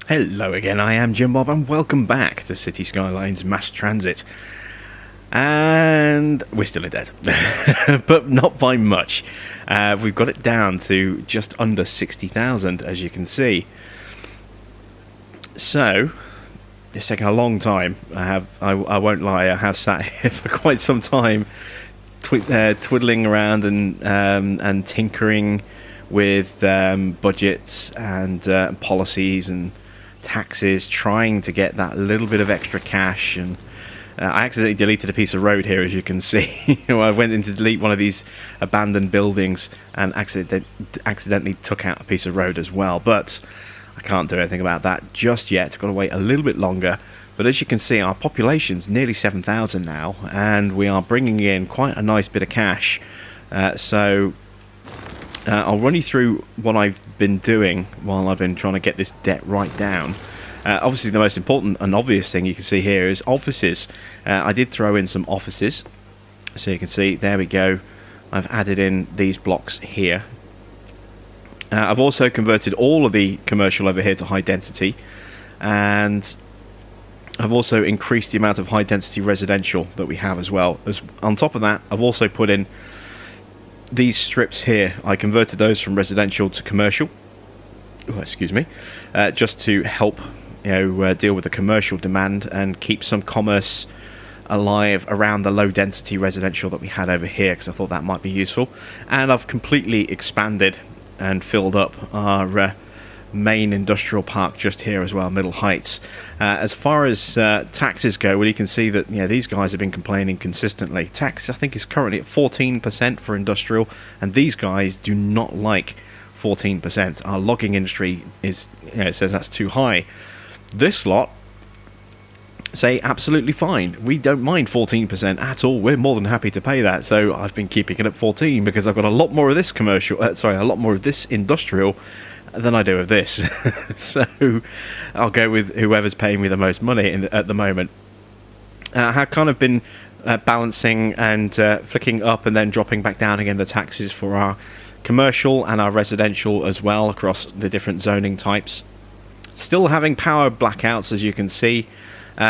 Hello again, I am Jim Bob and welcome back to City Skylines Mass Transit. And we're still in debt, but not by much. We've got it down to just under 60,000, as you can see. So, it's taken a long time. I won't lie, I have sat here for quite some time twiddling around and tinkering with budgets and policies and taxes, trying to get that little bit of extra cash. And I accidentally deleted a piece of road here, as you can see. I went in to delete one of these abandoned buildings and accidentally took out a piece of road as well, but I can't do anything about that just yet. I've got to wait a little bit longer. But as you can see, our population's nearly 7,000 now, and we are bringing in quite a nice bit of cash. I'll run you through what I've been doing while I've been trying to get this debt right down. Obviously, the most important and obvious thing you can see here is offices. I did throw in some offices. So you can see, there we go. I've added in these blocks here. I've also converted all of the commercial over here to high density. And I've also increased the amount of high density residential that we have as well. On top of that, I've also put in these strips here. I converted those from residential to commercial. Oh, excuse me. Just to help, deal with the commercial demand and keep some commerce alive around the low density residential that we had over here, because I thought that might be useful. And I've completely expanded and filled up our main industrial park just here as well, Middle Heights. As far as taxes go, well, you can see that these guys have been complaining consistently. Tax, I think, is currently at 14% for industrial, and these guys do not like 14%. Our logging industry is, it says that's too high. This lot say absolutely fine. We don't mind 14% at all. We're more than happy to pay that. So I've been keeping it at 14 because I've got a lot more of this commercial. A lot more of this industrial than I do of this. So I'll go with whoever's paying me the most money at the moment. I have kind of been balancing and flicking up and then dropping back down again the taxes for our commercial and our residential as well across the different zoning types. Still having power blackouts, as you can see.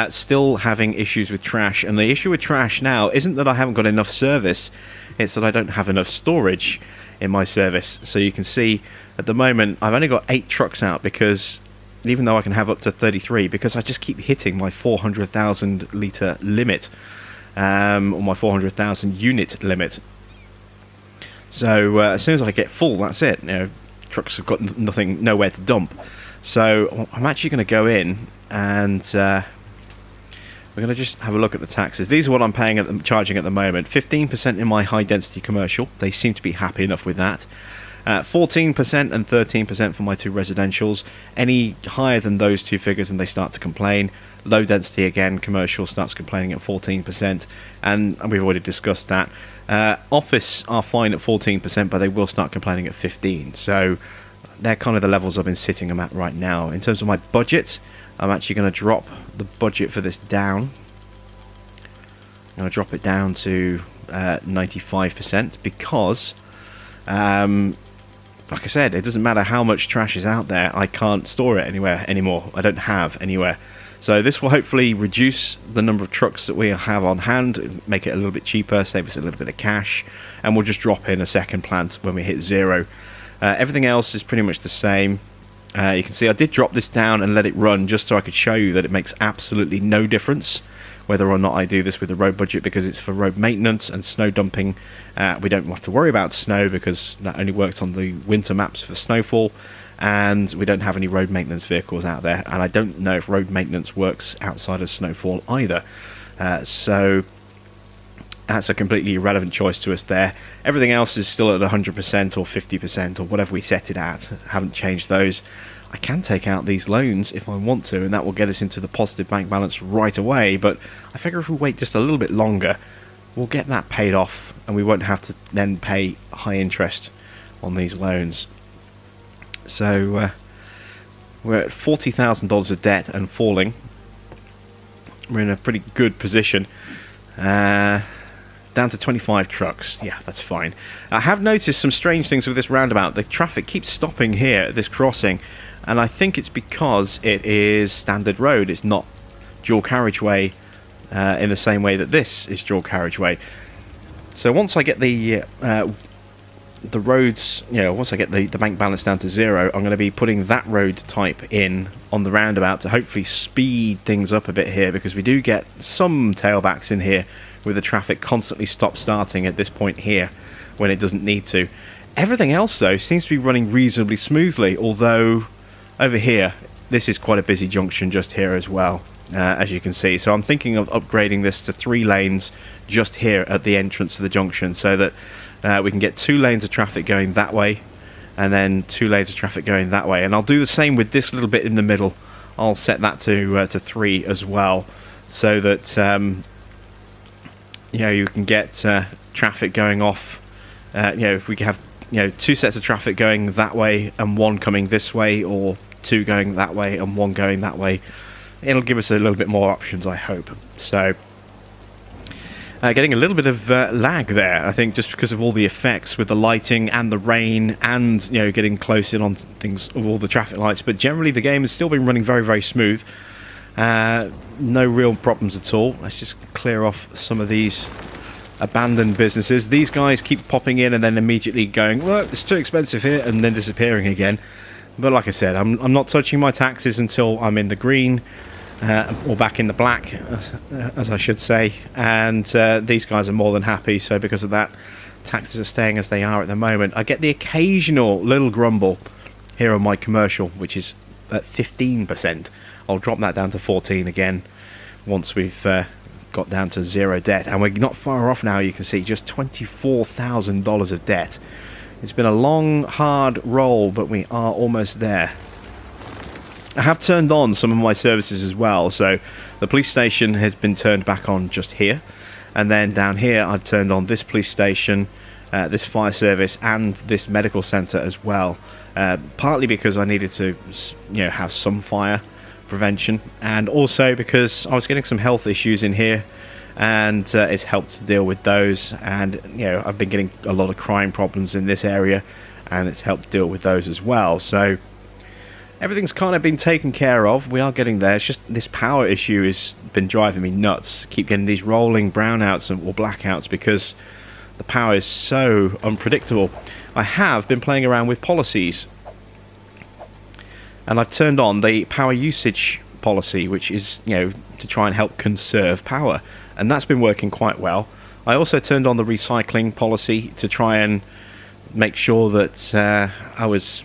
Still having issues with trash, and the issue with trash now isn't that I haven't got enough service, it's that I don't have enough storage in my service. So you can see at the moment I've only got 8 trucks out, because even though I can have up to 33, because I just keep hitting my 400,000 litre limit, or my 400,000 unit limit. So as soon as I get full, that's it. Trucks have got nowhere to dump. So I'm actually going to go in and we're going to just have a look at the taxes. These are what I'm charging at the moment. 15% in my high density commercial. They seem to be happy enough with that. 14% and 13% for my 2 residentials. Any higher than those 2 figures and they start to complain. Low density again, commercial starts complaining at 14%, and we've already discussed that. Office are fine at 14%, but they will start complaining at 15%. So they're kind of the levels I've been sitting them at right now. In terms of my budget, I'm actually going to drop the budget for this down. I'm going to drop it down to 95%, because like I said, it doesn't matter how much trash is out there, I can't store it anywhere anymore. I don't have anywhere. So this will hopefully reduce the number of trucks that we have on hand, make it a little bit cheaper, save us a little bit of cash, and we'll just drop in a second plant when we hit 0. Everything else is pretty much the same. You can see I did drop this down and let it run just so I could show you that it makes absolutely no difference whether or not I do this with the road budget, because it's for road maintenance and snow dumping. We don't have to worry about snow because that only works on the winter maps for snowfall, and we don't have any road maintenance vehicles out there, and I don't know if road maintenance works outside of snowfall either. So that's a completely irrelevant choice to us there. Everything else is still at 100% or 50% or whatever we set it at. Haven't changed those. I can take out these loans if I want to, and that will get us into the positive bank balance right away. But I figure if we wait just a little bit longer, we'll get that paid off, and we won't have to then pay high interest on these loans. So we're at $40,000 of debt and falling. We're in a pretty good position. Down to 25 trucks. Yeah, that's fine. I have noticed some strange things with this roundabout. The traffic keeps stopping here at this crossing, and I think it's because it is standard road. It's not dual carriageway in the same way that this is dual carriageway. So once I get the roads, once I get the bank balance down to 0, I'm going to be putting that road type in on the roundabout to hopefully speed things up a bit here, because we do get some tailbacks in here with the traffic constantly stop-starting at this point here when it doesn't need to. Everything else, though, seems to be running reasonably smoothly, although over here, this is quite a busy junction just here as well, as you can see. So I'm thinking of upgrading this to 3 lanes just here at the entrance to the junction, so that we can get 2 lanes of traffic going that way, and then 2 lanes of traffic going that way. And I'll do the same with this little bit in the middle. I'll set that to 3 as well, so that you can get traffic going off. If we have 2 sets of traffic going that way and 1 coming this way, or 2 going that way and 1 going that way, it'll give us a little bit more options, I hope. So getting a little bit of lag there, I think, just because of all the effects with the lighting and the rain, and getting close in on things, all the traffic lights. But generally the game has still been running very, very smooth. No real problems at all. Let's just clear off some of these abandoned businesses. These guys keep popping in and then immediately going, well, it's too expensive here, and then disappearing again. But like I said, I'm not touching my taxes until I'm in the green, or back in the black, as I should say. And these guys are more than happy, so because of that, taxes are staying as they are at the moment. I get the occasional little grumble here on my commercial, which is at 15%. I'll drop that down to 14 again once we've got down to 0 debt, and we're not far off now. You can see just $24,000 of debt. It's been a long, hard roll, but we are almost there. I have turned on some of my services as well, so the police station has been turned back on just here, and then down here I've turned on this police station, this fire service, and this medical centre as well, partly because I needed to have some fire prevention, and also because I was getting some health issues in here, and it's helped to deal with those. And I've been getting a lot of crime problems in this area, and it's helped deal with those as well. So everything's kind of been taken care of. We are getting there. It's just this power issue has been driving me nuts. Keep getting these rolling brownouts or blackouts because the power is so unpredictable. I have been playing around with policies, and I've turned on the power usage policy, which is, to try and help conserve power. And that's been working quite well. I also turned on the recycling policy to try and make sure that I was,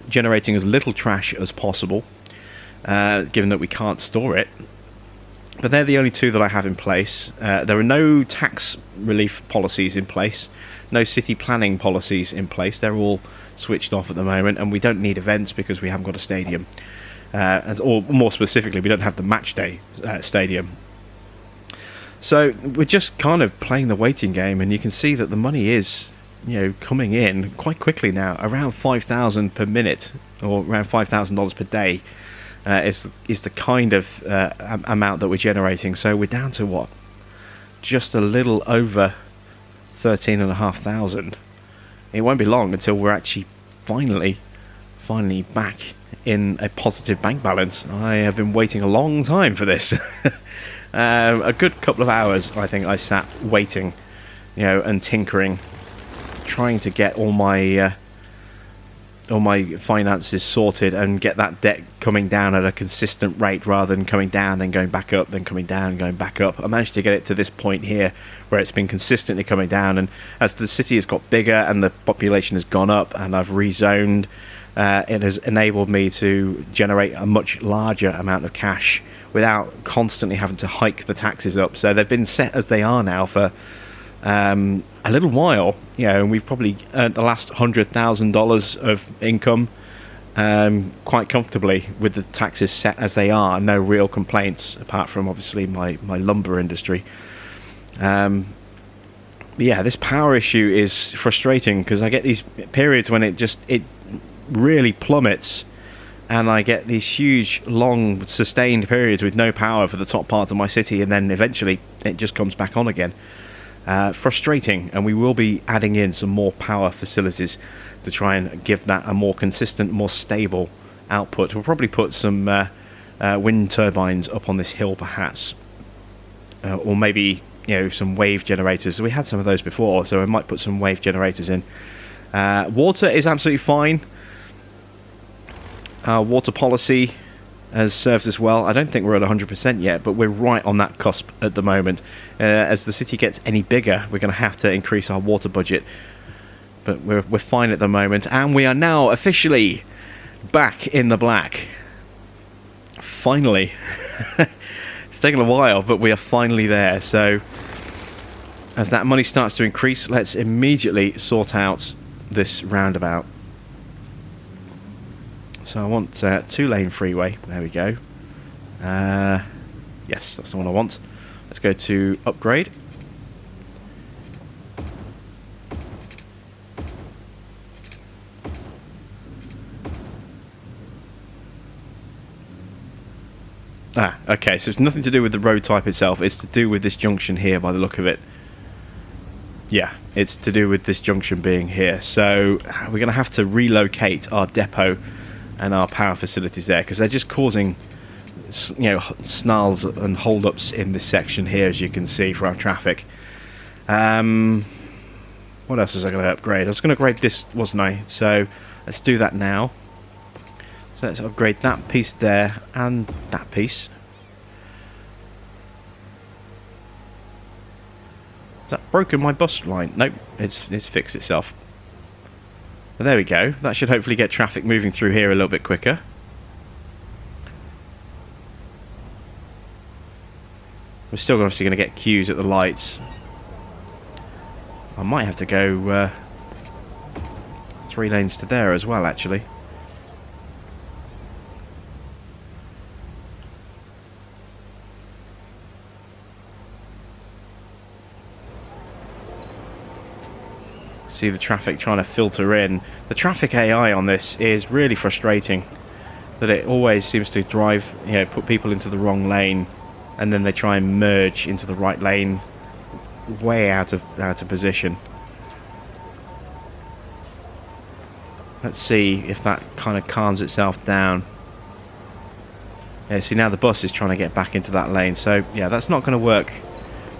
generating as little trash as possible, given that we can't store it. But they're the only 2 that I have in place. There are no tax relief policies in place, no city planning policies in place. They're all switched off at the moment, and we don't need events because we haven't got a stadium, or more specifically, we don't have the match day stadium. So we're just kind of playing the waiting game, and you can see that the money is coming in quite quickly now, around $5,000 per minute, or around $5,000 per day, is the kind of amount that we're generating. So we're down to what, just a little over 13,500. It won't be long until we're actually finally back in a positive bank balance. I have been waiting a long time for this. A good couple of hours, I think, I sat waiting, and tinkering, trying to get all my finances sorted and get that debt coming down at a consistent rate, rather than coming down then going back up, then coming down and going back up. I managed to get it to this point here where it's been consistently coming down, and as the city has got bigger and the population has gone up and I've rezoned, it has enabled me to generate a much larger amount of cash without constantly having to hike the taxes up. So they've been set as they are now for a little while, and we've probably earned the last $100,000 of income quite comfortably with the taxes set as they are. No real complaints apart from obviously my lumber industry. Yeah, this power issue is frustrating because I get these periods when it really plummets, and I get these huge, long, sustained periods with no power for the top part of my city, and then eventually it just comes back on again. Frustrating, and we will be adding in some more power facilities to try and give that a more consistent, more stable output. We'll probably put some wind turbines up on this hill, perhaps, or maybe some wave generators. We had some of those before, so I might put some wave generators in. Water is absolutely fine. Our water policy has served us well. I don't think we're at 100% yet, but we're right on that cusp at the moment. As the city gets any bigger, we're going to have to increase our water budget. But we're fine at the moment, and we are now officially back in the black. Finally. It's taken a while, but we are finally there. So as that money starts to increase, let's immediately sort out this roundabout. So I want 2-lane freeway. There we go. Yes, that's the one I want. Let's go to upgrade. Okay, so it's nothing to do with the road type itself. It's to do with this junction here by the look of it. Yeah, it's to do with this junction being here. So we're going to have to relocate our depot and our power facilities there, because they're just causing snarls and hold-ups in this section here, as you can see, for our traffic. What else was I going to upgrade? I was going to upgrade this, wasn't I? So let's do that now. So let's upgrade that piece there and that piece. Has that broken my bus line? Nope, it's fixed itself. But there we go. That should hopefully get traffic moving through here a little bit quicker. We're still obviously going to get queues at the lights. I might have to go 3 lanes to there as well, actually. See the traffic trying to filter in. The traffic AI on this is really frustrating. That it always seems to drive, put people into the wrong lane, and then they try and merge into the right lane, way out of position. Let's see if that kind of calms itself down. Yeah, see now the bus is trying to get back into that lane, so yeah, that's not going to work.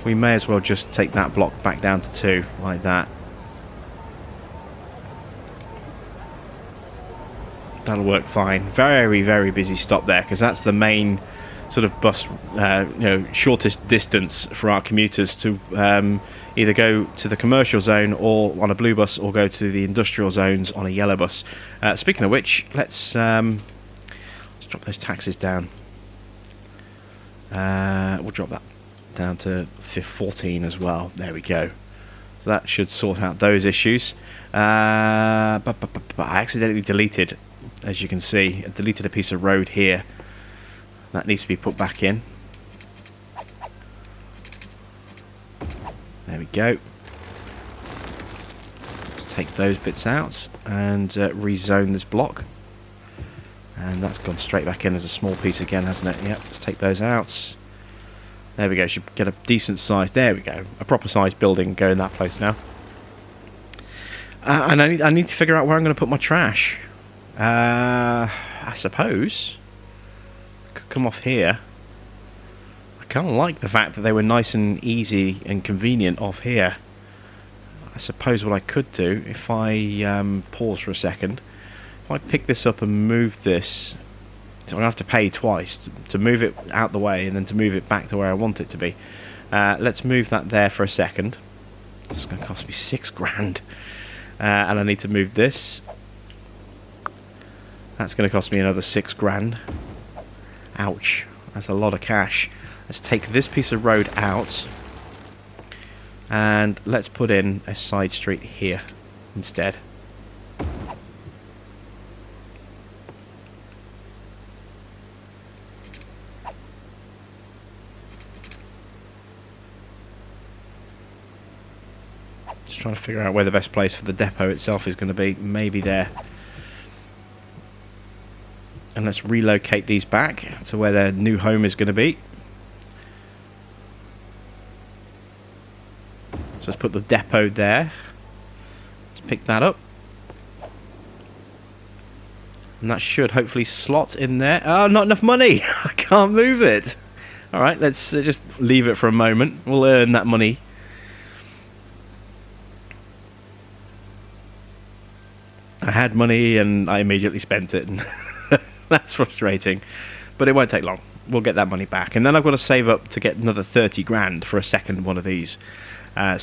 We may as well just take that block back down to 2, like that. That'll work fine. Very, very busy stop there, because that's the main sort of bus, shortest distance for our commuters to either go to the commercial zone or on a blue bus, or go to the industrial zones on a yellow bus. Speaking of which, let's drop those taxes down. We'll drop that down to 14 as well. There we go. So that should sort out those issues. But I accidentally deleted, as you can see, I deleted a piece of road here. That needs to be put back in. There we go. Let's take those bits out and rezone this block. And that's gone straight back in as a small piece again, hasn't it? Yep, let's take those out. There we go, should get a decent size. There we go, a proper sized building going in that place now. And I need to figure out where I'm going to put my trash. I suppose could come off here. I kind of like the fact that they were nice and easy and convenient off here. I suppose what I could do, if I pause for a second, if I pick this up and move this, so I'm going to have to pay twice to move it out the way and then to move it back to where I want it to be. Let's move that there for a second. This is going to cost me £6,000. And I need to move this. That's going to cost me another £6,000. Ouch, that's a lot of cash. Let's take this piece of road out and let's put in a side street here instead. Just trying to figure out where the best place for the depot itself is going to be. Maybe there. And let's relocate these back to where their new home is going to be. So let's put the depot there. Let's pick that up. And that should hopefully slot in there. Oh, not enough money! I can't move it! Alright, let's just leave it for a moment. We'll earn that money. I had money and I immediately spent it. That's frustrating. But it won't take long. We'll get that money back. And then I've got to save up to get another 30 grand for a second one of these. Yeah,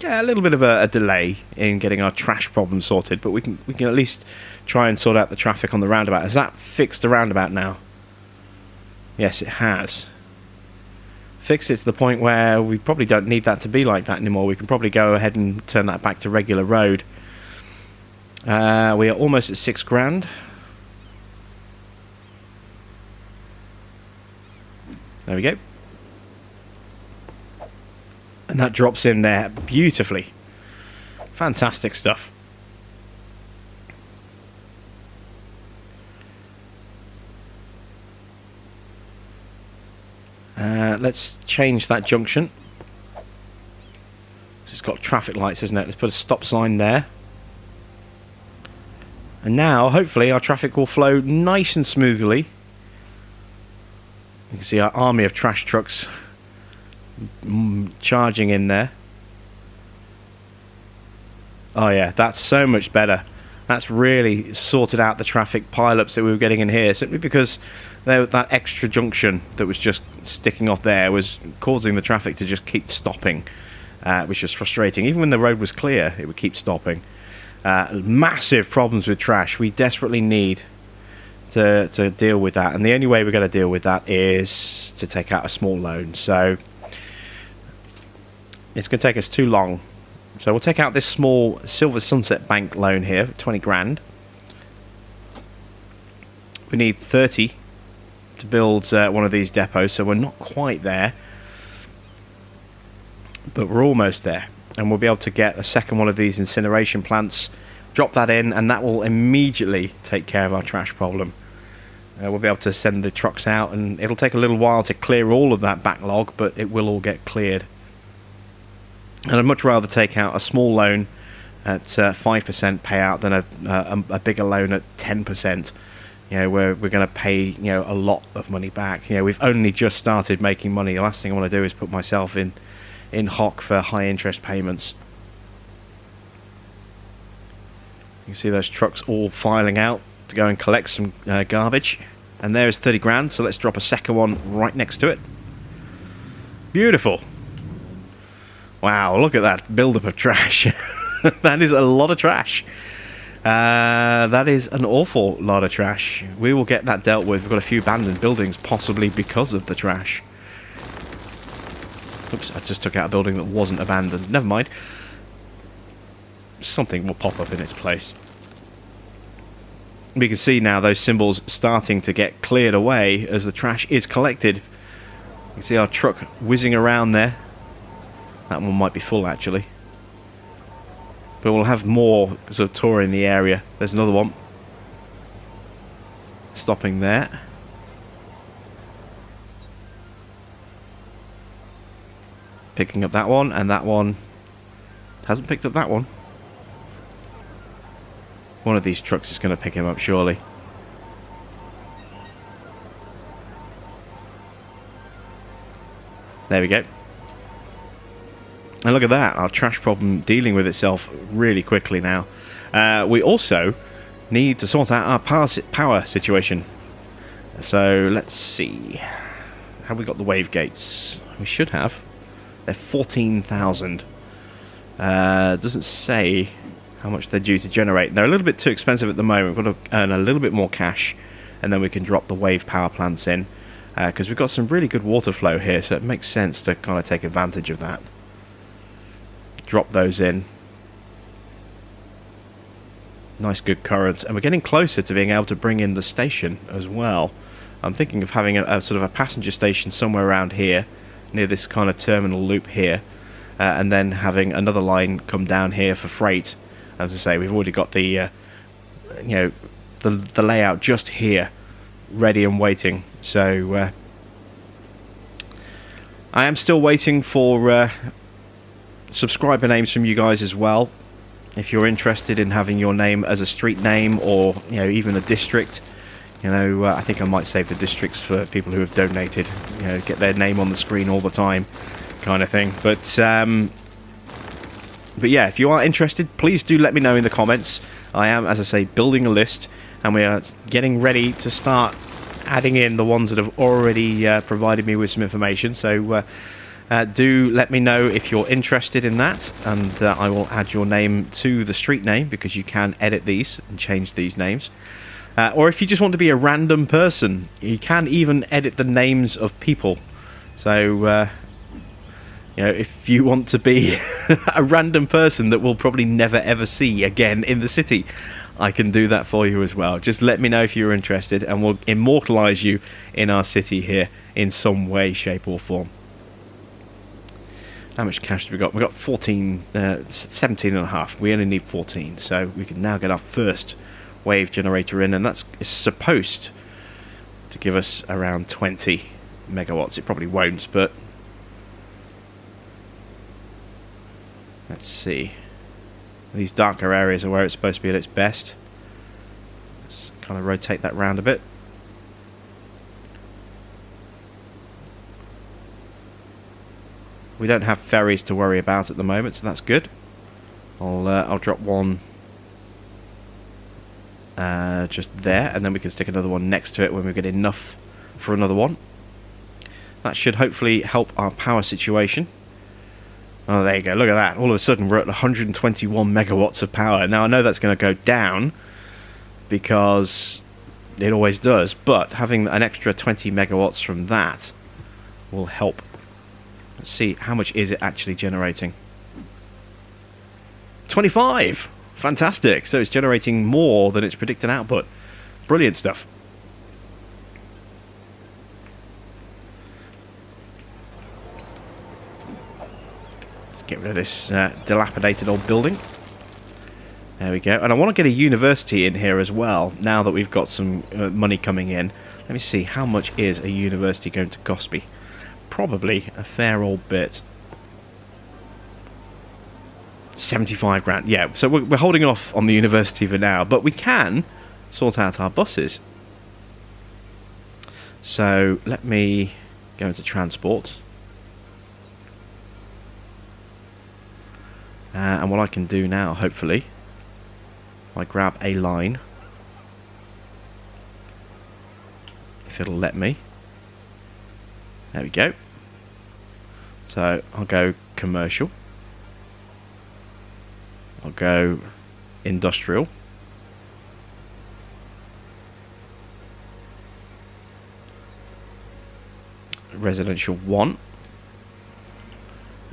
a little bit of a delay in getting our trash problem sorted, but we can at least try and sort out the traffic on the roundabout. Has that fixed the roundabout now? Yes, it has. Fixed it to the point where we probably don't need that to be like that anymore. We can probably go ahead and turn that back to regular road. We are almost at 6 grand. There we go. And that drops in there beautifully. Fantastic stuff. Let's change that junction. It's got traffic lights, isn't it? Let's put a stop sign there. And now, hopefully, our traffic will flow nice and smoothly. You can see our army of trash trucks charging in there. Oh yeah, that's so much better. That's really sorted out the traffic pile-ups that we were getting in here, simply because that extra junction that was just sticking off there was causing the traffic to just keep stopping, which was frustrating. Even when the road was clear, it would keep stopping. Massive problems with trash. We desperately need to deal with that, and the only way we're going to deal with that is to take out a small loan. So it's going to take us too long. So we'll take out this small Silver Sunset Bank loan here, 20 grand. We need 30 to build one of these depots, so we're not quite there, but we're almost there. And we'll be able to get a second one of these incineration plants, drop that in, and that will immediately take care of our trash problem. We'll be able to send the trucks out, and it'll take a little while to clear all of that backlog, but it will all get cleared. And I'd much rather take out a small loan at 5% payout than a bigger loan at 10%. You know, where we're going to pay a lot of money back. We've only just started making money. The last thing I want to do is put myself in hock for high interest payments. You can see those trucks all filing out to go and collect some garbage. And there's 30 grand, so let's drop a second one right next to it. Beautiful. Wow, look at that buildup of trash. That is a lot of trash. That is an awful lot of trash. We will get that dealt with. We've got a few abandoned buildings, possibly because of the trash. Oops, I just took out a building that wasn't abandoned. Never mind. Something will pop up in its place. We can see now those symbols starting to get cleared away as the trash is collected. You can see our truck whizzing around there. That one might be full, actually. But we'll have more sort of touring the area. There's another one. Stopping there. Picking up that one, and that one hasn't picked up that one. One of these trucks is going to pick him up, surely. There we go. And look at that, our trash problem dealing with itself really quickly now. We also need to sort out our power situation. So let's see. Have we got the wave gates? We should have. They're 14,000. Doesn't say how much they're due to generate. They're a little bit too expensive at the moment. We've got to earn a little bit more cash, and then we can drop the wave power plants in. Because we've got some really good water flow here, so it makes sense to kind of take advantage of that. Drop those in. Nice good currents, and we're getting closer to being able to bring in the station as well. I'm thinking of having a sort of a passenger station somewhere around here, near this kind of terminal loop here, and then having another line come down here for freight. As I say, we've already got the the layout just here ready and waiting. So I am still waiting for subscriber names from you guys as well. If you're interested in having your name as a street name, or even a district, I think I might save the districts for people who have donated, get their name on the screen all the time, kind of thing. But yeah, if you are interested, please do let me know in the comments. I am, as I say, building a list, and we are getting ready to start adding in the ones that have already provided me with some information. So do let me know if you're interested in that, and I will add your name to the street name, because you can edit these and change these names. Or if you just want to be a random person, you can even edit the names of people. So if you want to be a random person that we'll probably never ever see again in the city, I can do that for you as well. Just let me know if you're interested, and we'll immortalize you in our city here in some way, shape or form. How much cash do we got? We got 17 and a half. We only need 14, so we can now get our first wave generator in, and that's supposed to give us around 20 megawatts. It probably won't, but let's see. These darker areas are where it's supposed to be at its best. Let's kind of rotate that round a bit. We don't have ferries to worry about at the moment, so that's good. I'll drop one just there, and then we can stick another one next to it when we get enough for another one. That should hopefully help our power situation. Oh, there you go, look at that. All of a sudden we're at 121 megawatts of power. Now I know that's going to go down, because it always does, but having an extra 20 megawatts from that will help. Let's see, how much is it actually generating? 25! Fantastic! So it's generating more than its predicted output. Brilliant stuff. Let's get rid of this dilapidated old building. There we go. And I want to get a university in here as well, now that we've got some money coming in. Let me see, how much is a university going to cost me? Probably a fair old bit. 75 grand. Yeah, so we're holding off on the university for now, but we can sort out our buses. So let me go into transport. And what I can do now, hopefully, I grab a line, if it'll let me. There we go. So I'll go commercial. I'll go industrial. Residential 1.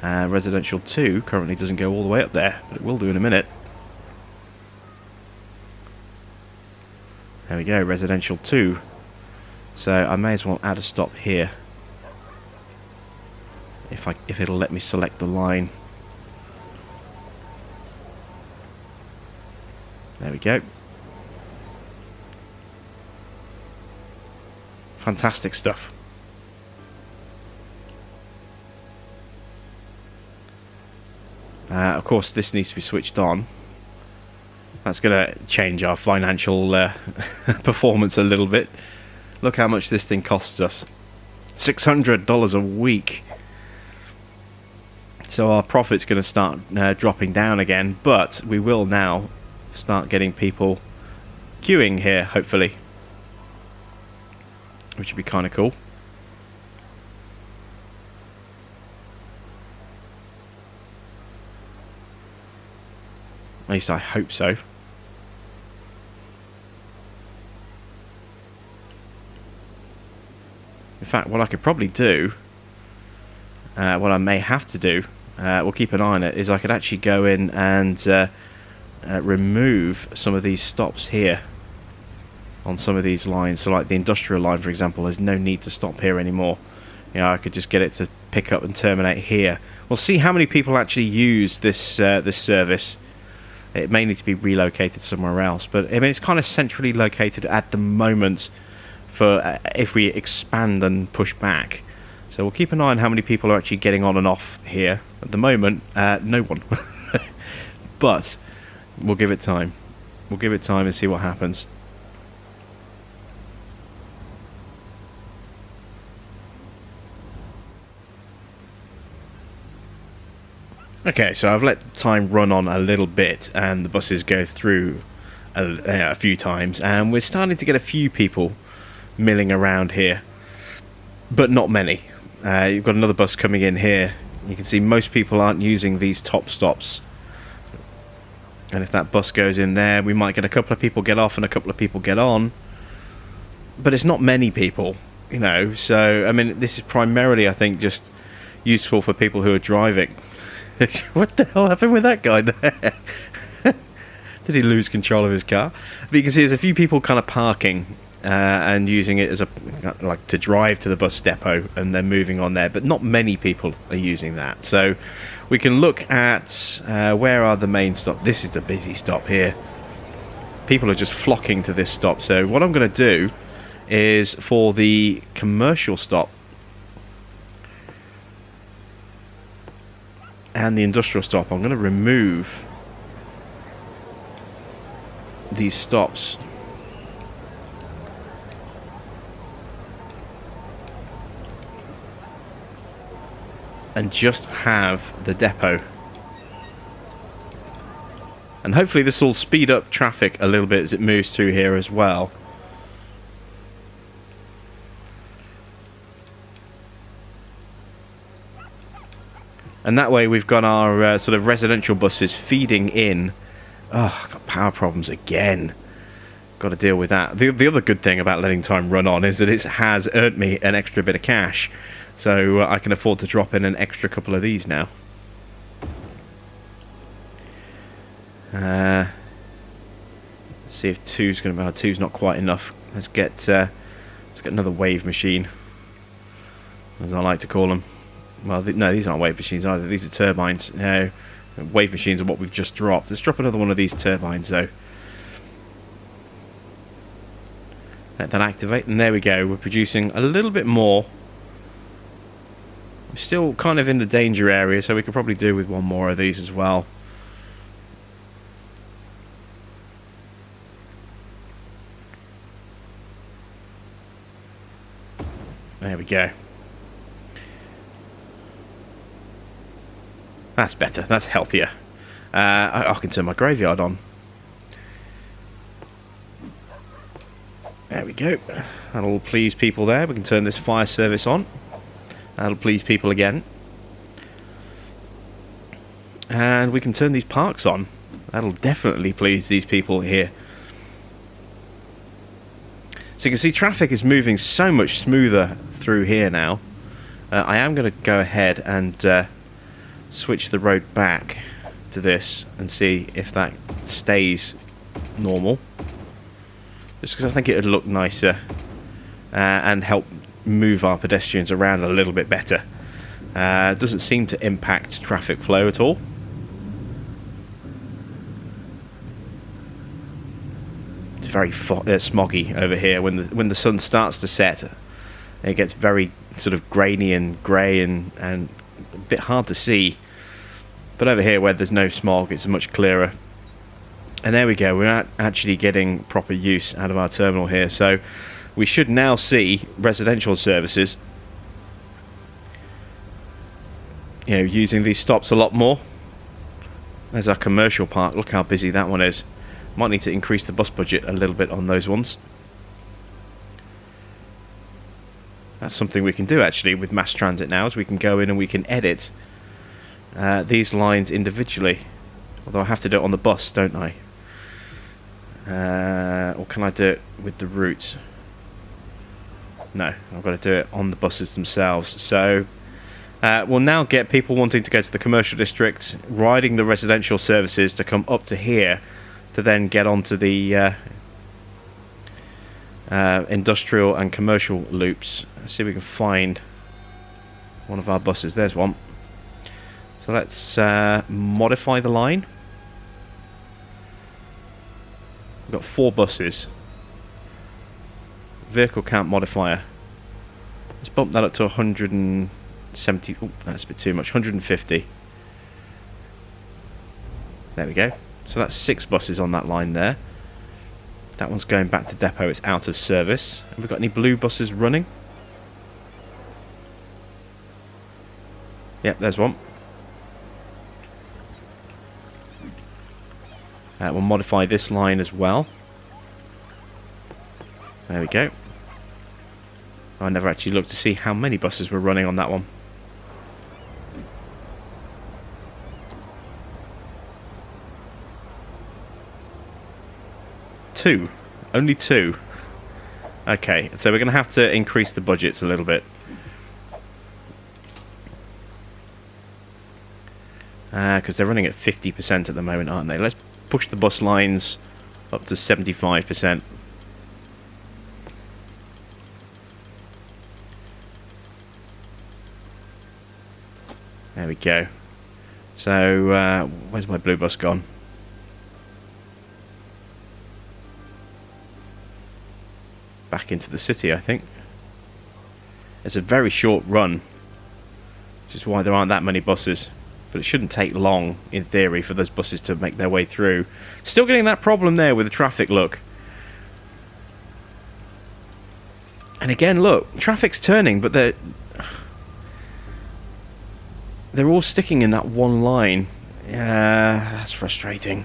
Residential 2 currently doesn't go all the way up there, but it will do in a minute. There we go, residential 2. So I may as well add a stop here, if it'll let me select the line. There we go. Fantastic stuff. Of course, this needs to be switched on. That's going to change our financial performance a little bit. Look how much this thing costs us. $600 a week. So our profit's going to start dropping down again, but we will now start getting people queuing here, hopefully. Which would be kind of cool. At least I hope so. In fact, what I could probably do, what I may have to do, we'll keep an eye on it, is I could actually go in and remove some of these stops here on some of these lines. So like the industrial line, for example, there's no need to stop here anymore. I could just get it to pick up and terminate here We'll see how many people actually use this service. It may need to be relocated somewhere else, but I mean it's kind of centrally located at the moment for if we expand and push back. So we'll keep an eye on how many people are actually getting on and off here. At the moment, no one. But we'll give it time. We'll give it time and see what happens. Okay, so I've let time run on a little bit and the buses go through a few times, and we're starting to get a few people milling around here, but not many. You've got another bus coming in here. You can see most people aren't using these top stops, and if that bus goes in there, we might get a couple of people get off and a couple of people get on, but it's not many people, you know. So I mean, this is primarily, I think, just useful for people who are driving. What the hell happened with that guy there? Did he lose control of his car? But you can see there's a few people kind of parking and using it as like to drive to the bus depot, and then moving on there, but not many people are using that. So we can look at where are the main stops. This is the busy stop here. People are just flocking to this stop. So what I'm going to do is, for the commercial stop and the industrial stop, I'm going to remove these stops and just have the depot, and hopefully this will speed up traffic a little bit as it moves through here as well. And that way we've got our sort of residential buses feeding in. Oh, I've got power problems again. Got to deal with that. The other good thing about letting time run on is that it has earned me an extra bit of cash. So I can afford to drop in an extra couple of these now. Let's see if two's going to be... two's not quite enough. Let's get another wave machine, as I like to call them. Well, no, these aren't wave machines either. These are turbines. No, wave machines are what we've just dropped. Let's drop another one of these turbines, though. Let that activate, and there we go. We're producing a little bit more. We're still kind of in the danger area, so we could probably do with one more of these as well. There we go. That's better. That's healthier. I can turn my graveyard on. There we go. That'll please people there. We can turn this fire service on. That'll please people again. And we can turn these parks on. That'll definitely please these people here. So you can see traffic is moving so much smoother through here now. I am going to go ahead and switch the road back to this and see if that stays normal, just because I think it would look nicer and help move our pedestrians around a little bit better. It doesn't seem to impact traffic flow at all. It's very smoggy over here. When the sun starts to set, it gets very sort of grainy and grey and a bit hard to see. But over here where there's no smog, it's much clearer. And there we go, we're not actually getting proper use out of our terminal here. So we should now see residential services, you know, using these stops a lot more. There's our commercial park. Look how busy that one is. Might need to increase the bus budget a little bit on those ones. That's something we can do actually with mass transit now, is we can go in and we can edit these lines individually. Although I have to do it on the bus, don't I? Or can I do it with the routes? No, I've got to do it on the buses themselves. So we'll now get people wanting to go to the commercial district, riding the residential services to come up to here, to then get onto the industrial and commercial loops. Let's see if we can find one of our buses. There's one. So let's modify the line. We've got 4 buses. Vehicle count modifier. Let's bump that up to 170. Oh, that's a bit too much. 150. There we go. So that's 6 buses on that line there. That one's going back to depot. It's out of service. Have we got any blue buses running? Yep, there's one. We'll modify this line as well. There we go. I never actually looked to see how many buses were running on that one. Two. Only 2. Okay, so we're going to have to increase the budgets a little bit. Because they're running at 50% at the moment, aren't they? Let's push the bus lines up to 75%. There we go. So, where's my blue bus gone? Back into the city, I think. It's a very short run, which is why there aren't that many buses. But it shouldn't take long, in theory, for those buses to make their way through. Still getting that problem there with the traffic, look. And again, look, traffic's turning, but they're all sticking in that one line. Yeah, that's frustrating.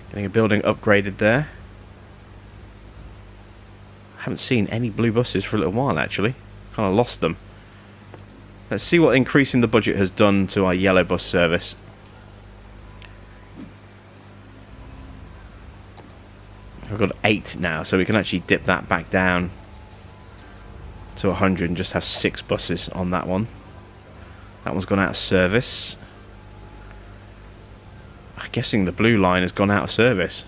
Getting a building upgraded there. I haven't seen any blue buses for a little while, actually. Kind of lost them. Let's see what increasing the budget has done to our yellow bus service. I've got 8 now, so we can actually dip that back down to 100 and just have 6 buses on that one. That one's gone out of service. I'm guessing the blue line has gone out of service.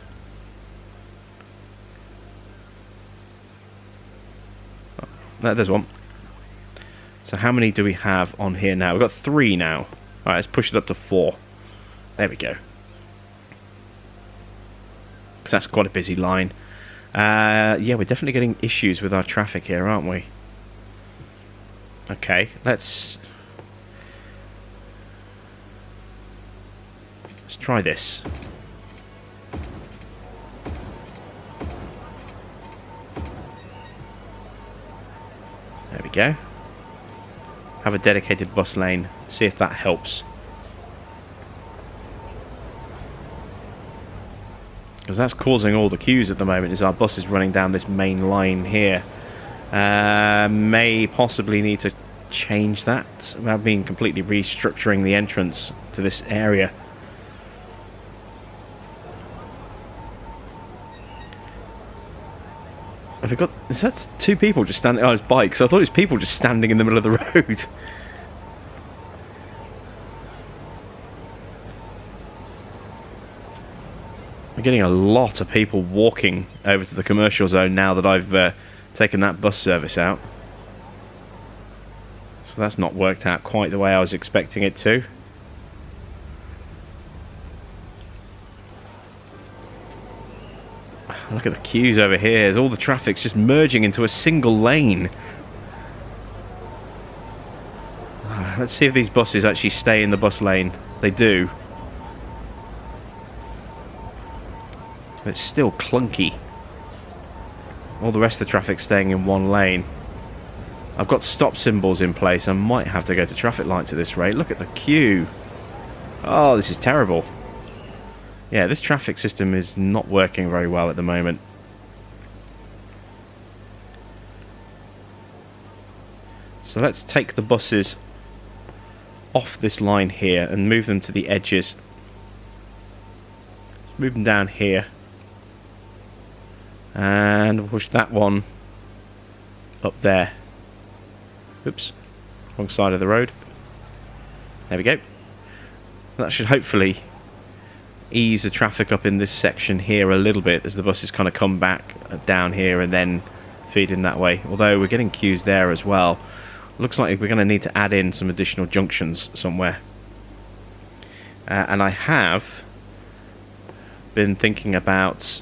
Oh, there's one. So how many do we have on here now? We've got 3 now. Alright, let's push it up to 4. There we go. Because that's quite a busy line. Yeah, we're definitely getting issues with our traffic here, aren't we? Okay, let's try this. There we go. Have a dedicated bus lane. See if that helps. Because that's causing all the queues at the moment, is our bus is running down this main line here. May possibly need to change that. I've been completely restructuring the entrance to this area. Have we got... Is that 2 people just standing... Oh, it's bikes. I thought it was people just standing in the middle of the road. I'm getting a lot of people walking over to the commercial zone now that I've taken that bus service out. So that's not worked out quite the way I was expecting it to. Look at the queues over here. All the traffic's just merging into a single lane. Let's see if these buses actually stay in the bus lane. They do. But it's still clunky. All the rest of the traffic's staying in one lane. I've got stop symbols in place. I might have to go to traffic lights at this rate. Look at the queue. Oh, this is terrible. Yeah, this traffic system is not working very well at the moment. So let's take the buses off this line here and move them to the edges. Let's move them down here. And push that one up there. Oops, wrong side of the road. There we go. That should hopefully ease the traffic up in this section here a little bit as the buses kind of come back down here and then feed in that way. Although we're getting queues there as well. Looks like we're going to need to add in some additional junctions somewhere. And I have been thinking about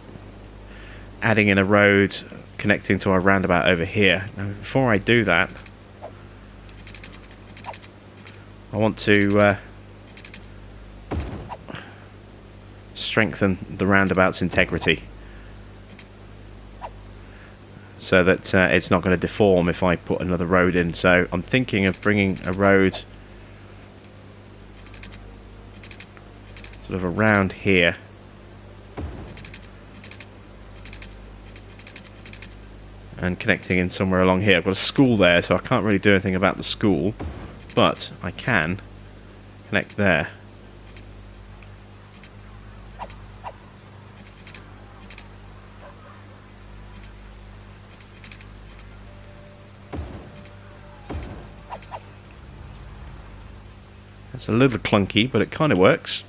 adding in a road connecting to our roundabout over here. Now, before I do that, I want to strengthen the roundabout's integrity so that it's not going to deform if I put another road in. So I'm thinking of bringing a road sort of around here. And connecting in somewhere along here. I've got a school there, so I can't really do anything about the school, but I can connect there. It's a little clunky, but it kind of works.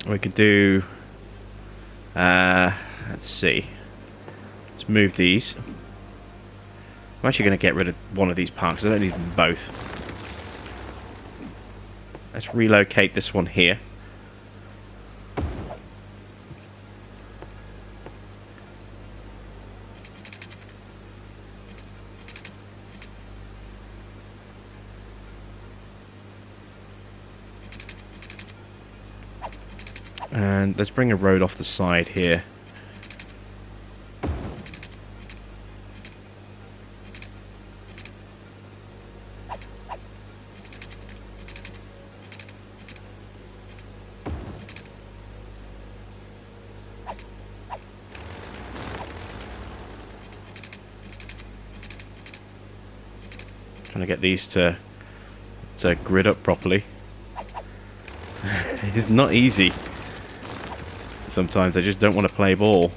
We could do... let's see. Let's move these. I'm actually going to get rid of one of these parks. I don't need them both. Let's relocate this one here. And let's bring a road off the side here. Trying to get these to grid up properly. It's not easy. Sometimes they just don't want to play ball.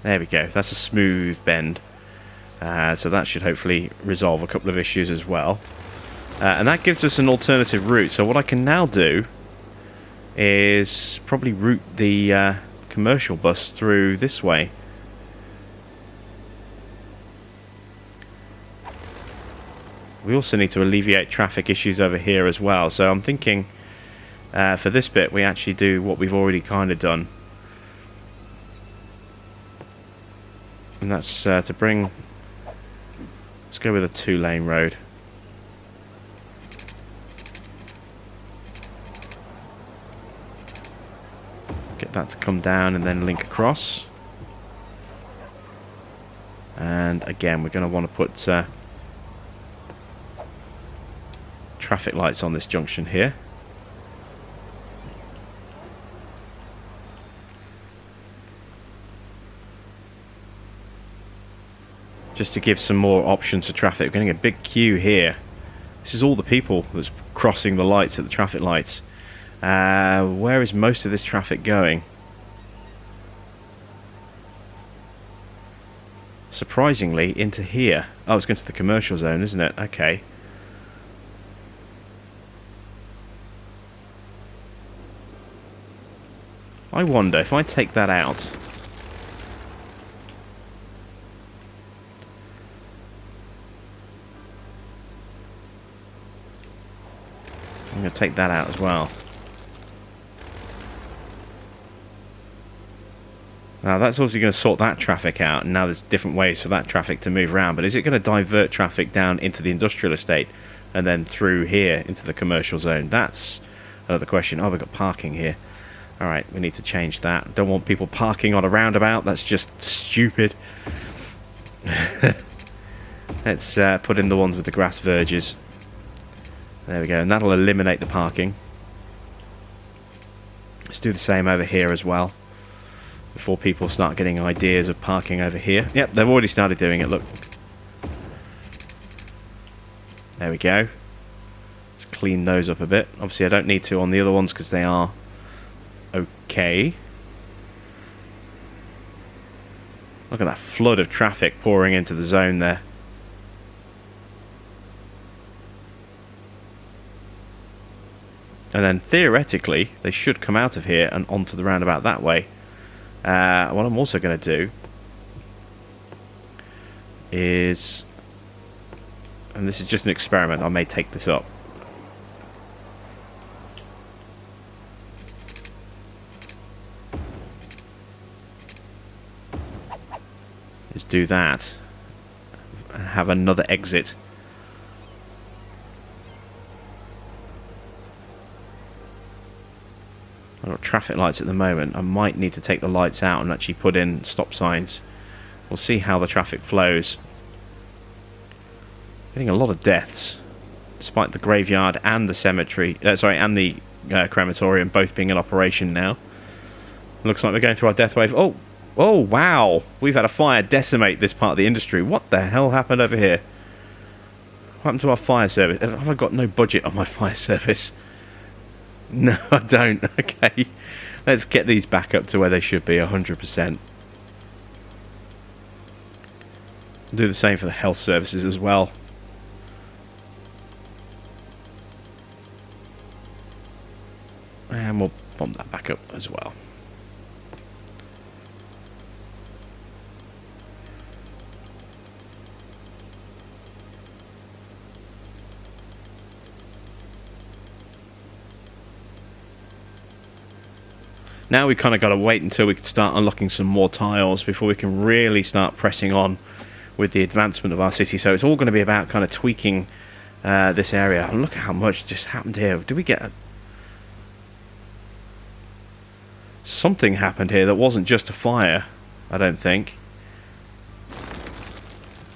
There we go. That's a smooth bend. So that should hopefully resolve a couple of issues as well. And that gives us an alternative route. So what I can now do is probably route the commercial bus through this way. We also need to alleviate traffic issues over here as well. So I'm thinking for this bit we actually do what we've already kind of done. And that's to bring... Let's go with a 2-lane road. Get that to come down and then link across. And again, we're going to want to put... traffic lights on this junction here. Just to give some more options for traffic. We're getting a big queue here. This is all the people that's crossing the lights at the traffic lights. Where is most of this traffic going? Surprisingly, into here. Oh, it's going to the commercial zone, isn't it? Okay. I wonder if I take that out. I'm going to take that out as well. Now that's obviously going to sort that traffic out, and now there's different ways for that traffic to move around. But is it going to divert traffic down into the industrial estate and then through here into the commercial zone? That's another question. Oh, we've got parking here. Alright, we need to change that. Don't want people parking on a roundabout. That's just stupid. Let's put in the ones with the grass verges. There we go, and that'll eliminate the parking. Let's do the same over here as well, before people start getting ideas of parking over here. Yep, they've already started doing it, look. There we go. Let's clean those up a bit. Obviously I don't need to on the other ones because they are okay. Look at that flood of traffic pouring into the zone there. And then theoretically they should come out of here and onto the roundabout that way. What I'm also going to do is, and this is just an experiment, I may take this up. Is do that and have another exit. I've got traffic lights at the moment. I might need to take the lights out and actually put in stop signs. We'll see how the traffic flows. Getting a lot of deaths, despite the graveyard and the cemetery. And the crematorium both being in operation now. Looks like we're going through our death wave. Oh, oh wow! We've had a fire decimate this part of the industry. What the hell happened over here? What happened to our fire service? Have I got no budget on my fire service? No, I don't. Okay, let's get these back up to where they should be, 100%. Do the same for the health services as well. And we'll bump that back up as well. Now we kind of got to wait until we can start unlocking some more tiles before we can really start pressing on with the advancement of our city. So it's all going to be about kind of tweaking this area. And look at how much just happened here. Did we get something happened here that wasn't just a fire? I don't think.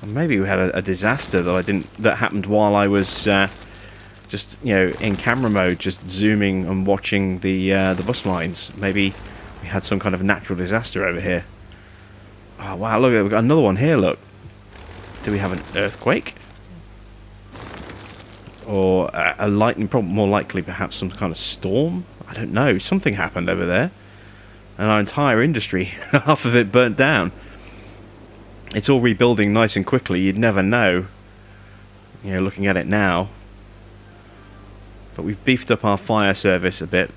Maybe we had a disaster that happened while I was just, you know, in camera mode, just zooming and watching the bus lines. Maybe we had some kind of natural disaster over here. Oh wow, look, we've got another one here, look. Do we have an earthquake? Or a lightning, probably more likely perhaps some kind of storm? I don't know, something happened over there. And our entire industry, half of it burnt down. It's all rebuilding nice and quickly, you'd never know, you know, looking at it now. But we've beefed up our fire service a bit.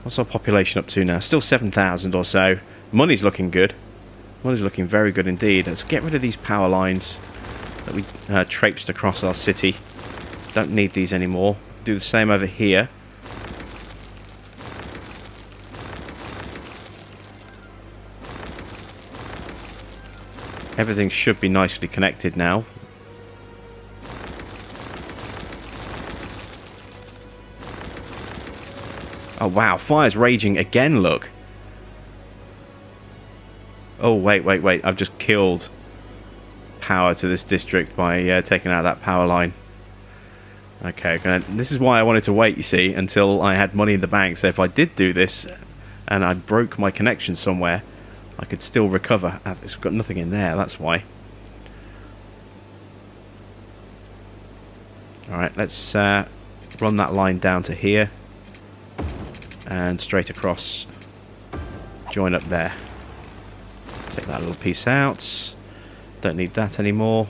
What's our population up to now? Still 7,000 or so. Money's looking good. Money's looking very good indeed. Let's get rid of these power lines that we traipsed across our city. Don't need these anymore. Do the same over here. Everything should be nicely connected now. Oh wow, fire's raging again, look. Oh wait, I've just killed power to this district by taking out that power line. Okay, this is why I wanted to wait, you see, until I had money in the bank. So if I did do this and I broke my connection somewhere, I could still recover. It's got nothing in there, that's why. Alright, let's run that line down to here. And straight across. Join up there. Take that little piece out. Don't need that anymore.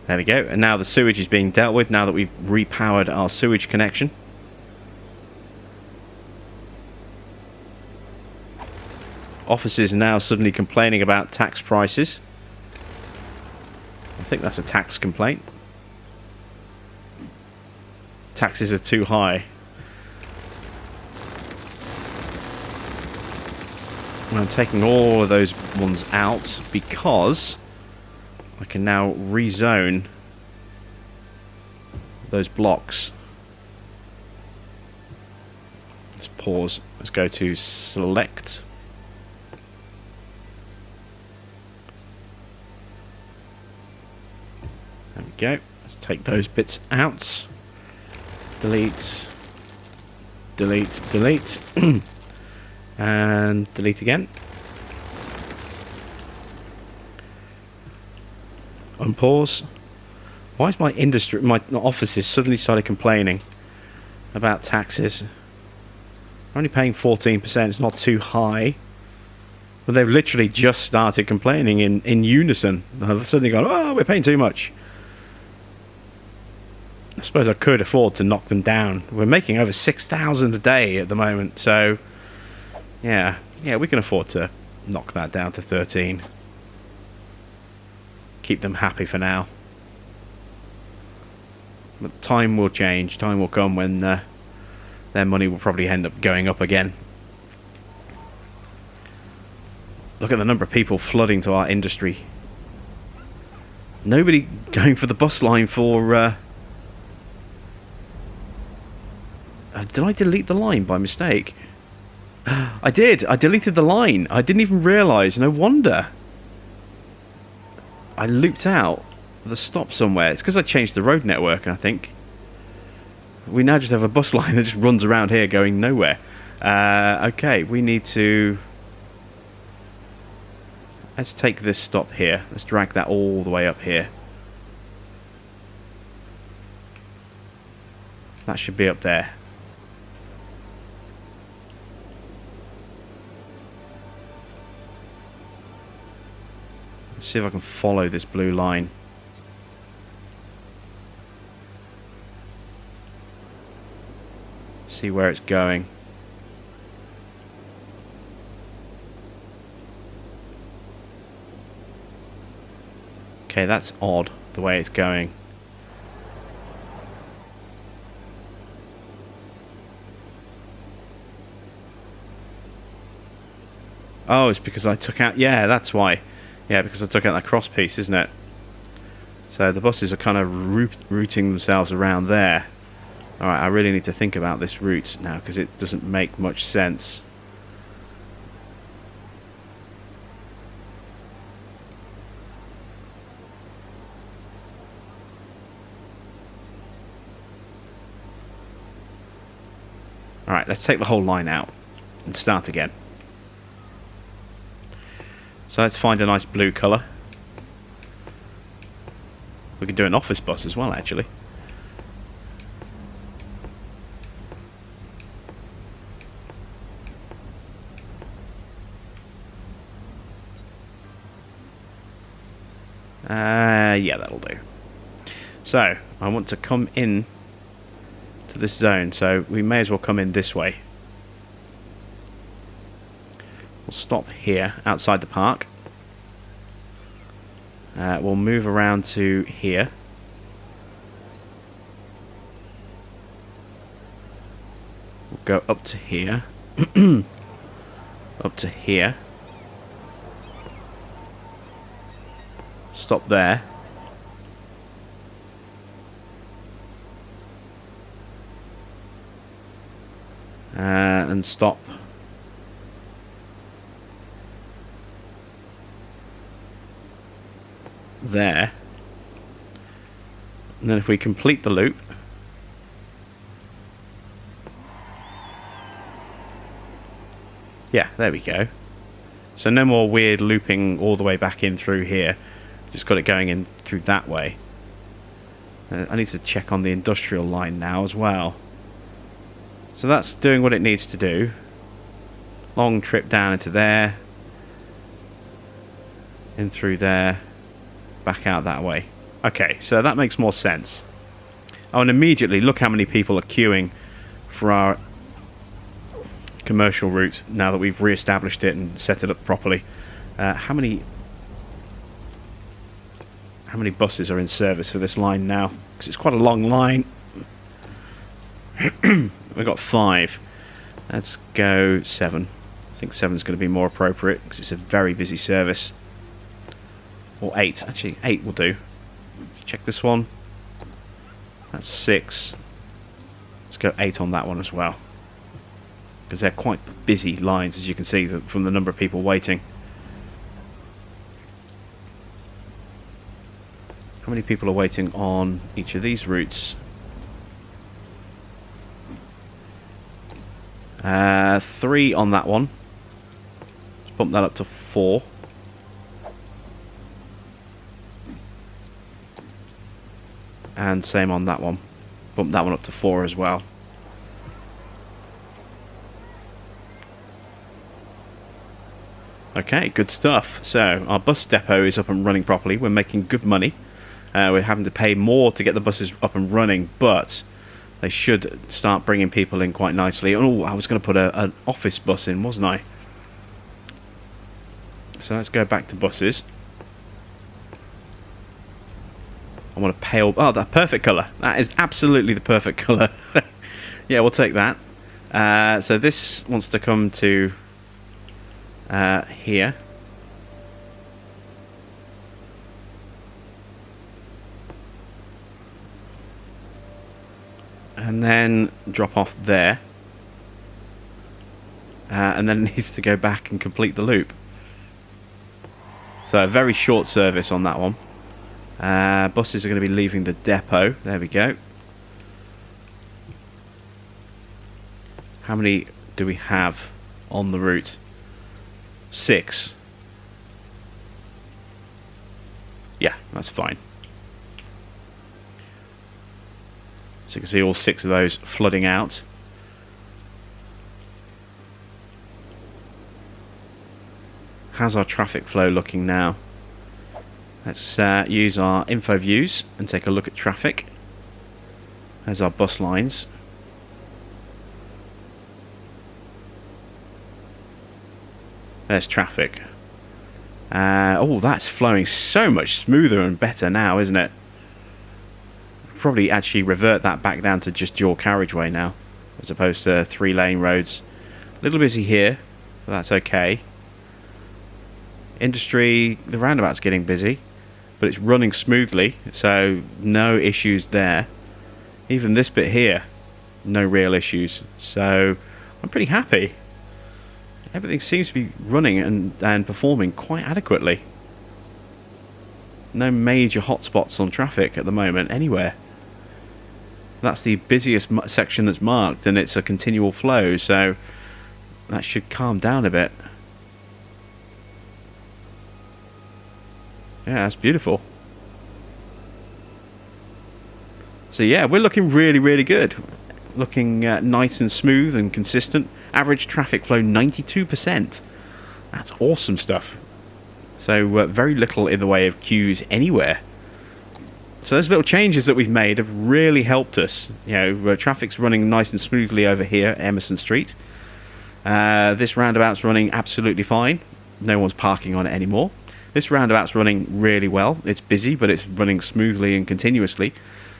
There we go. And now the sewage is being dealt with now that we've repowered our sewage connection. Offices now suddenly complaining about tax prices. I think that's a tax complaint. Taxes are too high. And I'm taking all of those ones out because I can now rezone those blocks. Let's pause. Let's go to select. There we go. Let's take those bits out. Delete. Delete. Delete. And delete again. Unpause. Why is my industry, my offices suddenly started complaining about taxes? I'm only paying 14%, it's not too high. But they've literally just started complaining in unison. They've suddenly gone, oh, we're paying too much. I suppose I could afford to knock them down. We're making over 6,000 a day at the moment, so yeah, we can afford to knock that down to 13. Keep them happy for now. But time will change. Time will come when their money will probably end up going up again. Look at the number of people flooding to our industry. Nobody going for the bus line for... did I delete the line by mistake? I did. I deleted the line. I didn't even realise. No wonder. I looped out the stop somewhere. It's because I changed the road network, I think. We now just have a bus line that just runs around here going nowhere. Okay, we need to... Let's take this stop here. Let's drag that all the way up here. That should be up there. Let's see if I can follow this blue line. See where it's going. Okay, that's odd, the way it's going. Oh, it's because I took out... Yeah, that's why. Yeah, because I took out that cross piece, isn't it? So the buses are kind of routing themselves around there. Alright, I really need to think about this route now, because it doesn't make much sense. Alright, let's take the whole line out and start again. So let's find a nice blue colour. We could do an office bus as well, actually. Yeah, that'll do. So, I want to come in to this zone, so we may as well come in this way. We'll stop here outside the park. We'll move around to here. We'll go up to here. Up to here. Stop there. And stop there. And then if we complete the loop, yeah, there we go. So no more weird looping all the way back in through here. Just got it going in through that way. I need to check on the industrial line now as well. So that's doing what it needs to do. Long trip down into there. In through there. Back out that way. Okay, so that makes more sense. Oh, and immediately, look how many people are queuing for our commercial route now that we've re-established it and set it up properly. How many buses are in service for this line now? Because it's quite a long line. We've got 5. Let's go 7. I think 7 is going to be more appropriate because it's a very busy service. Or 8. Actually, 8 will do. Check this one. That's 6. Let's go 8 on that one as well. Because they're quite busy lines, as you can see, from the number of people waiting. How many people are waiting on each of these routes? 3 on that one. Let's bump that up to 4. And same on that one. Bump that one up to 4 as well. Okay, good stuff. So, our bus depot is up and running properly. We're making good money. We're having to pay more to get the buses up and running, but they should start bringing people in quite nicely. Oh, I was going to put an office bus in, wasn't I? So let's go back to buses. I want a pale... Oh, that perfect colour. That is absolutely the perfect colour. Yeah, we'll take that. So this wants to come to here. And then drop off there. And then it needs to go back and complete the loop. So a very short service on that one. Buses are going to be leaving the depot. There we go. How many do we have on the route? 6. Yeah, that's fine. So you can see all 6 of those flooding out. How's our traffic flow looking now? Let's use our info views and take a look at traffic. There's our bus lines. There's traffic. Oh, that's flowing so much smoother and better now, isn't it? Probably actually revert that back down to just dual carriageway now, as opposed to 3-lane roads. A little busy here, but that's okay. Industry, the roundabout's getting busy, but it's running smoothly, so no issues there. Even this bit here, no real issues, so I'm pretty happy. Everything seems to be running and performing quite adequately. No major hotspots on traffic at the moment anywhere. That's the busiest section that's marked, and it's a continual flow, so that should calm down a bit. Yeah, that's beautiful. So yeah, we're looking really, really good. Looking nice and smooth and consistent. Average traffic flow 92%. That's awesome stuff. So very little in the way of queues anywhere. So those little changes that we've made have really helped us. You know, traffic's running nice and smoothly over here at Emerson Street. This roundabout's running absolutely fine. No one's parking on it anymore. This roundabout's running really well. It's busy, but it's running smoothly and continuously.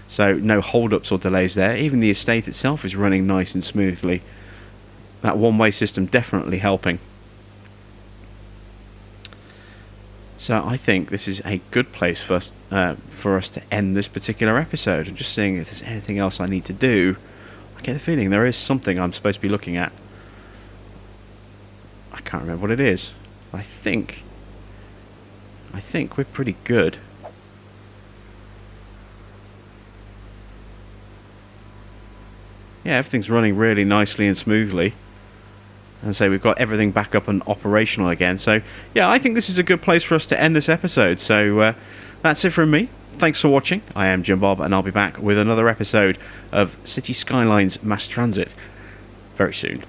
So no hold-ups or delays there. Even the estate itself is running nice and smoothly. That one-way system definitely helping. So I think this is a good place for us to end this particular episode. I'm just seeing if there's anything else I need to do. I get the feeling there is something I'm supposed to be looking at. I can't remember what it is. I think we're pretty good. Yeah, everything's running really nicely and smoothly. And so we've got everything back up and operational again. So, yeah, I think this is a good place for us to end this episode. So, that's it from me. Thanks for watching. I am Jim Bob, and I'll be back with another episode of City Skylines Mass Transit very soon.